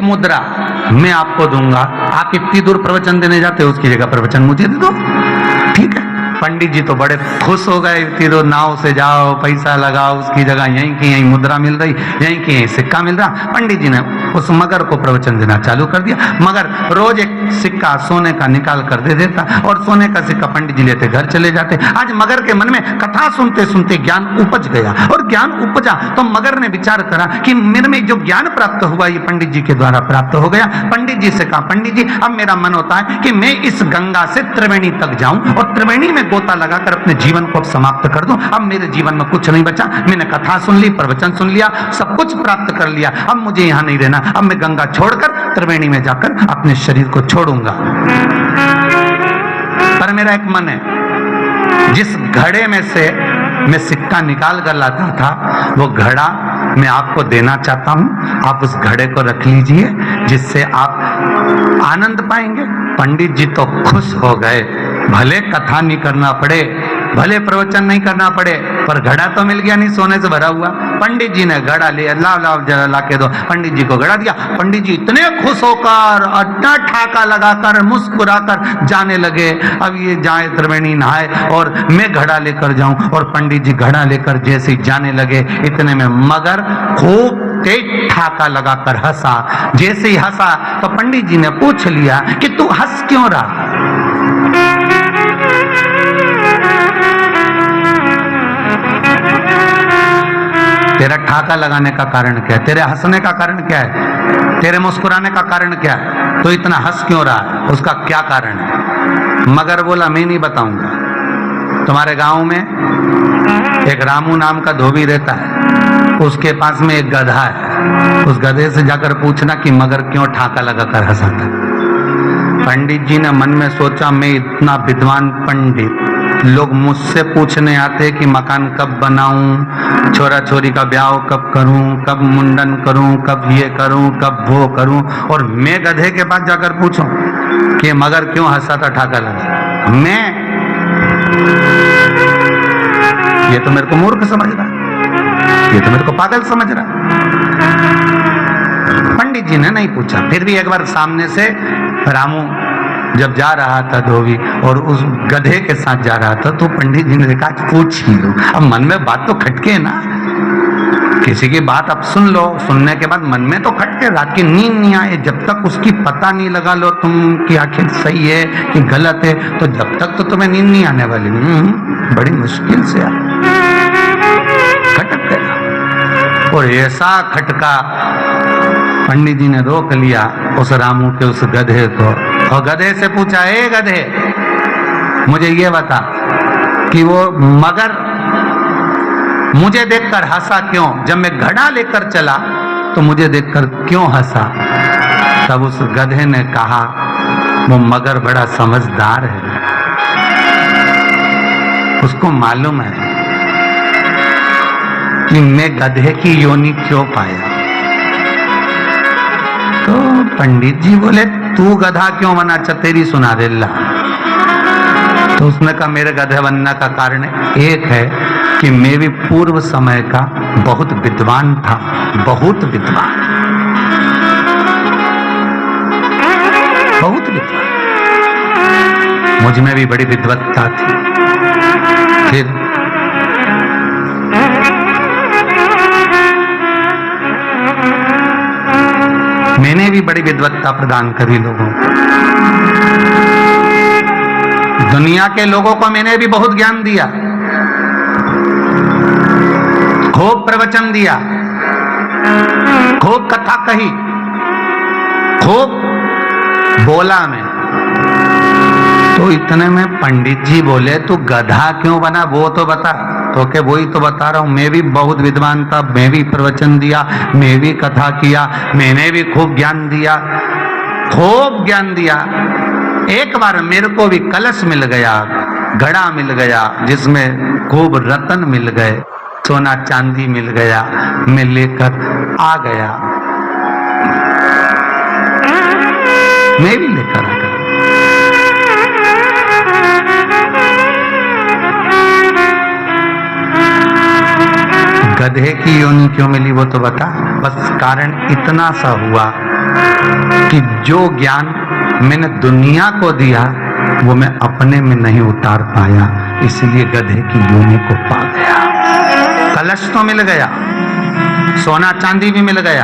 मुद्रा मैं आपको दूंगा, आप इतनी दूर प्रवचन देने जाते हो, उसकी जगह प्रवचन मुझे दे दो। ठीक है। पंडित जी तो बड़े खुश हो गए, इतनी दूर नाव से जाओ, पैसा लगाओ, उसकी जगह यहीं की यहीं मुद्रा मिल रही, यहीं की यहीं सिक्का मिल रहा। पंडित जी ने उस मगर को प्रवचन देना चालू कर दिया। मगर रोज एक सिक्का सोने का निकाल कर दे देता और सोने का सिक्का पंडित जी लेते घर चले जाते। आज मगर के मन में कथा सुनते सुनते ज्ञान उपज गया, और ज्ञान उपजा तो मगर ने विचार करा कि मेरे में जो ज्ञान प्राप्त हुआ ये पंडित जी के द्वारा प्राप्त हो गया। पंडित जी से कहा, पंडित जी अब मेरा मन होता है कि मैं इस गंगा से त्रिवेणी तक जाऊं और त्रिवेणी में गोता लगाकर अपने जीवन को समाप्त कर दूं। अब मेरे जीवन में कुछ नहीं बचा, मैंने कथा सुन ली, प्रवचन सुन लिया, सब कुछ प्राप्त कर लिया, अब मुझे यहां नहीं रहना, अब मैं गंगा छोड़कर त्रिवेणी में जाकर अपने शरीर को छोड़ूंगा। पर मेरा एक मन है, जिस घड़े में से मैं सिक्का निकाल कर लाता था वो घड़ा मैं आपको देना चाहता हूं, आप उस घड़े को रख लीजिए जिससे आप आनंद पाएंगे। पंडित जी तो खुश हो गए, भले कथा नहीं करना पड़े, भले प्रवचन नहीं करना पड़े, पर घड़ा तो मिल गया, नहीं सोने से भरा हुआ। पंडित जी ने घड़ा लिया, लाओ जरा ला के दो, पंडित जी को घड़ा दिया। पंडित जी इतने खुश होकर अड्डा ठाका लगाकर मुस्कुराकर जाने लगे, अब ये जाए त्रिवेणी नहाए और मैं घड़ा लेकर जाऊं। और पंडित जी घड़ा लेकर जैसे जाने लगे, इतने में मगर खूब तेज ठाका लगाकर हंसा। जैसे ही हंसा तो पंडित जी ने पूछ लिया कि तू हंस क्यों रहा? तेरा ठाका लगाने का कारण क्या है? तेरे हंसने का कारण क्या है? तेरे मुस्कुराने का कारण क्या है? तो इतना हंस क्यों रहा है? उसका क्या कारण है? मगर बोला, मैं नहीं बताऊंगा। तुम्हारे गांव में एक रामू नाम का धोबी रहता है, उसके पास में एक गधा है, उस गधे से जाकर पूछना कि मगर क्यों ठाका लगाकर हंसाता। पंडित जी ने मन में सोचा, मैं इतना विद्वान पंडित, लोग मुझसे पूछने आते कि मकान कब बनाऊं, छोरा छोरी का ब्याह कब करूं, कब मुंडन करूं, कब ये करूं, कब वो करूं, और मैं गधे के पास जाकर पूछूं कि मगर क्यों हंसाता ठाका लगा। मैं ये तो मेरे को मूर्ख समझ रहा, ये तो मेरे को पागल समझ रहा। पंडित जी ने नहीं पूछा। फिर भी एक बार सामने से रामू जब जा रहा था धोबी और उस गधे के साथ जा रहा था, तो पंडित जी ने कहा पूछ ही लो। अब मन में बात तो खटके ना, किसी की बात अब सुन लो, सुनने के बाद मन में तो खटके, रात की नींद नहीं आए, जब तक उसकी पता नहीं लगा लो तुम कि आखिर सही है कि गलत है, तो जब तक तो तुम्हें नींद नहीं आने वाली। बड़ी मुश्किल से खटक गया, और ऐसा खटका पंडित जी ने रोक लिया उस रामू के उस गधे को, और गधे से पूछा, ए गधे, मुझे ये बता कि वो मगर मुझे देखकर हंसा क्यों? जब मैं घड़ा लेकर चला तो मुझे देखकर क्यों हंसा? तब उस गधे ने कहा, वो मगर बड़ा समझदार है, उसको मालूम है कि मैं गधे की योनि क्यों पाया। तो पंडित जी बोले, तू गधा क्यों बना? तेरी सुना दे ला। तो उसने कहा, मेरे गधे बनने का कारण एक है कि मैं भी पूर्व समय का बहुत विद्वान था, बहुत विद्वान, बहुत विद्वान, मुझ में भी बड़ी विद्वत्ता थी। फिर मैंने भी बड़ी विद्वत्ता प्रदान करी लोगों को, दुनिया के लोगों को मैंने भी बहुत ज्ञान दिया, खूब प्रवचन दिया, खूब कथा कही, खूब बोला मैं। तो इतने में पंडित जी बोले, तू गधा क्यों बना वो तो बता। तो क्या वही तो बता रहा हूं, मैं भी बहुत विद्वान था, मैं भी प्रवचन दिया, मैं भी कथा किया, मैंने भी खूब ज्ञान दिया, खूब ज्ञान दिया। एक बार मेरे को भी कलश मिल गया, घड़ा मिल गया, जिसमें खूब रतन मिल गए, सोना चांदी मिल गया, मैं लेकर आ गया, मैं भी लेकर आ गया। गधे की योनि क्यों मिली वो तो बता। बस कारण इतना सा हुआ कि जो ज्ञान मैंने दुनिया को दिया वो मैं अपने में नहीं उतार पाया, इसलिए गधे की योनि को पा गया। कलश तो मिल गया, सोना चांदी भी मिल गया।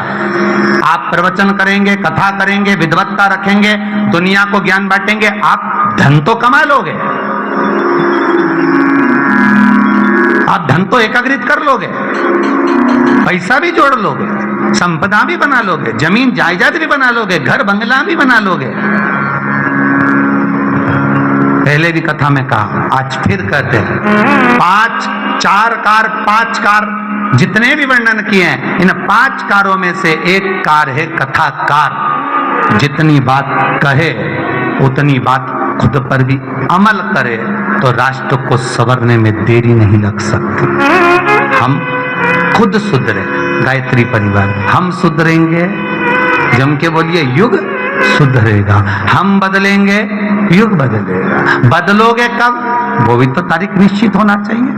आप प्रवचन करेंगे, कथा करेंगे, विद्वत्ता रखेंगे, दुनिया को ज्ञान बांटेंगे, आप धन तो कमा लोगे, आप धन तो एकाग्रित कर लोगे, पैसा भी जोड़ लोगे, संपदा भी बना लोगे, जमीन जायदाद भी बना लोगे, घर बंगला भी बना लोगे। पहले भी कथा में कहा, आज फिर कहते हैं, 5 कार जितने भी वर्णन किए हैं, इन 5 कारों में से एक कार है कथाकार। जितनी बात कहे उतनी बात खुद पर भी अमल करे तो राष्ट्र को संवरने में देरी नहीं लग सकती। हम खुद सुधरे, गायत्री परिवार हम सुधरेंगे, जम के बोलिए युग सुधरेगा, हम बदलेंगे युग बदलेगा। बदलोगे कब, वो भी तो तारीख निश्चित होना चाहिए।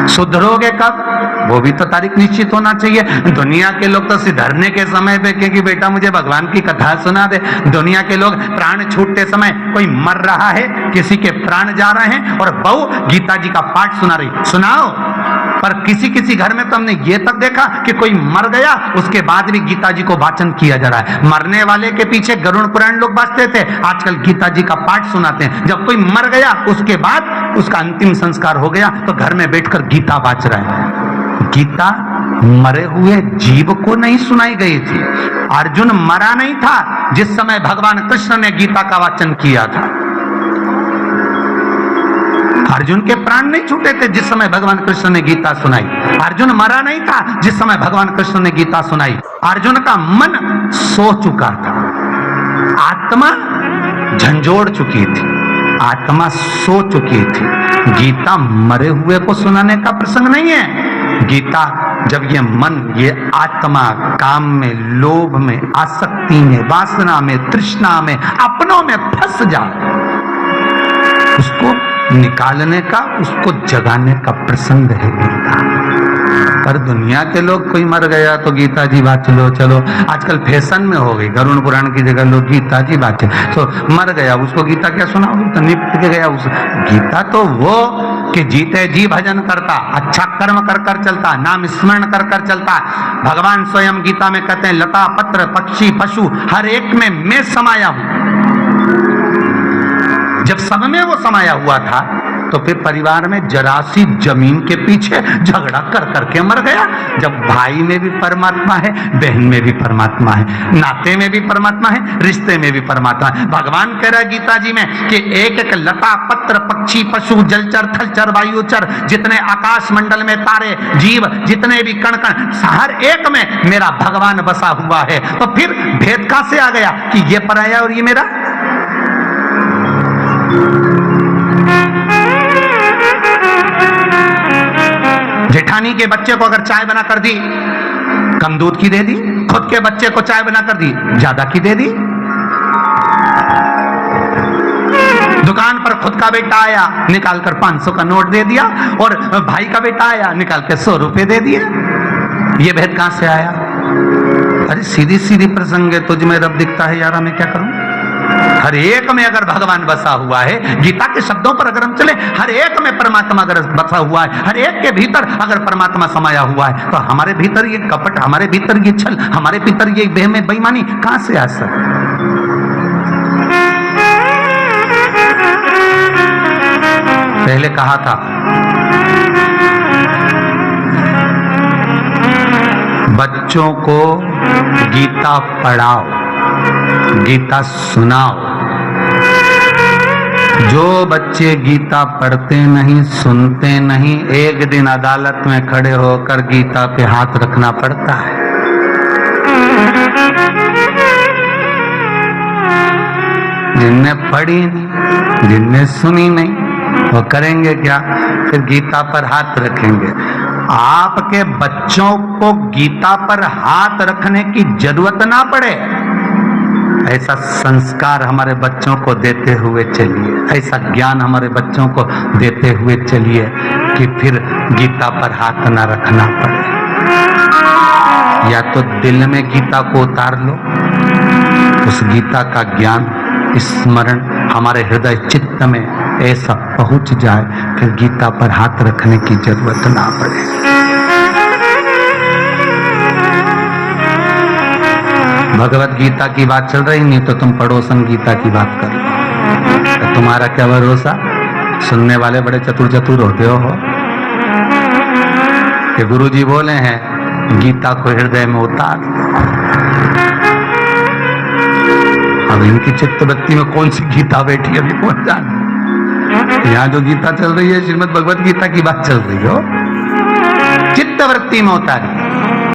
सुधरोगे कब, वो भी तो तारीख निश्चित होना चाहिए। दुनिया के लोग तो सिधरने के समय पे कि बेटा मुझे भगवान की कथा सुना दे। दुनिया के लोग प्राण छूटते समय, कोई मर रहा है, किसी के प्राण जा रहे हैं और बहू गीता जी का पाठ सुना रही, सुनाओ। पर किसी किसी घर में तो हमने ये तक देखा कि कोई मर गया, उसके बाद भी गीता जी को वाचन किया जा रहा है। मरने वाले के पीछे गरुड़ पुराण लोग बांटते थे, आजकल गीता जी का पाठ सुनाते हैं। जब कोई मर गया उसके बाद उसका अंतिम संस्कार हो गया तो घर में बैठकर गीता बांच रहे हैं। गीता मरे हुए जीव को नहीं सुनाई गई थी। अर्जुन मरा नहीं था जिस समय भगवान कृष्ण ने गीता का वाचन किया था। अर्जुन के प्राण नहीं छूटे थे जिस समय भगवान कृष्ण ने गीता सुनाई। अर्जुन मरा नहीं था जिस समय भगवान कृष्ण ने गीता सुनाई। अर्जुन का मन सो चुका था, आत्मा झंझोड़ चुकी थी, आत्मा सो चुकी थी। गीता मरे हुए को सुनाने का प्रसंग नहीं है। गीता जब ये मन, ये आत्मा काम में, लोभ में, आसक्ति में, वासना में, तृष्णा में, अपनों में फंस जाए, उसको निकालने का, उसको जगाने का प्रसंग है गीता। पर दुनिया के लोग, कोई मर गया तो गीता जी बात लो, चलो आजकल फैशन में हो गई, गरुड़ पुराण की जगह लोग गीता जी बात। तो मर गया उसको गीता क्या सुनाओ, तो निपट के गया उस। गीता तो वो कि जीते जी भजन करता, अच्छा कर्म कर कर चलता, नाम स्मरण कर कर चलता। भगवान स्वयं गीता में कहते हैं, लता पत्र पक्षी पशु हर एक में मैं समाया हूं। जब सब में वो समाया हुआ था तो फिर परिवार में जरा सी जमीन के पीछे झगड़ा कर करके मर गया। जब भाई में भी परमात्मा है, बहन में भी परमात्मा है, नाते में भी परमात्मा है, रिश्ते में भी परमात्मा है। भगवान कह रहा है गीता जी में कि एक एक लता पत्र पक्षी पशु जलचर थलचर वायुचर, जितने आकाश मंडल में तारे जीव, जितने भी कण कण, हर एक में मेरा भगवान बसा हुआ है। तो फिर भेद कहां से आ गया कि ये पराया और ये मेरा? जेठानी के बच्चे को अगर चाय बना कर दी, कम दूध की दे दी, खुद के बच्चे को चाय बना कर दी, ज्यादा की दे दी। दुकान पर खुद का बेटा आया, निकालकर 500 का नोट दे दिया, और भाई का बेटा आया, निकाल के 100 रुपए दे दिए। ये भेद कहां से आया? अरे सीधी सीधी प्रसंग है, तुझ में रब दिखता है यारा, मैं क्या करूं? हर एक में अगर भगवान बसा हुआ है, गीता के शब्दों पर अगर हम चले, हर एक में परमात्मा अगर बसा हुआ है, हर एक के भीतर अगर परमात्मा समाया हुआ है, तो हमारे भीतर ये कपट, हमारे भीतर ये छल, हमारे भीतर ये बेह में बेईमानी कहां से आ सकती? पहले कहा था बच्चों को गीता पढ़ाओ, गीता सुनाओ। जो बच्चे गीता पढ़ते नहीं, सुनते नहीं, एक दिन अदालत में खड़े होकर गीता पे हाथ रखना पड़ता है। जिनने पढ़ी नहीं, जिनने सुनी नहीं, वो करेंगे क्या? फिर गीता पर हाथ रखेंगे। आपके बच्चों को गीता पर हाथ रखने की जरूरत ना पड़े, ऐसा संस्कार हमारे बच्चों को देते हुए चलिए, ऐसा ज्ञान हमारे बच्चों को देते हुए चलिए कि फिर गीता पर हाथ ना रखना पड़े। या तो दिल में गीता को उतार लो, उस गीता का ज्ञान स्मरण हमारे हृदय चित्त में ऐसा पहुंच जाए फिर गीता पर हाथ रखने की जरूरत ना पड़े। भगवत गीता की बात चल रही, नहीं तो तुम पड़ोसन गीता की बात कर लो। तो तुम्हारा क्या भरोसा, सुनने वाले बड़े चतुर चतुर होते हो कि गुरुजी बोले हैं गीता को हृदय में उतार लो। अब इनकी चित्त वृत्ति में कौन सी गीता बैठी अभी कौन जाने। यहाँ जो गीता चल रही है श्रीमद् भगवत गीता की बात चल रही हो, चित्त वृत्ति में उतारी।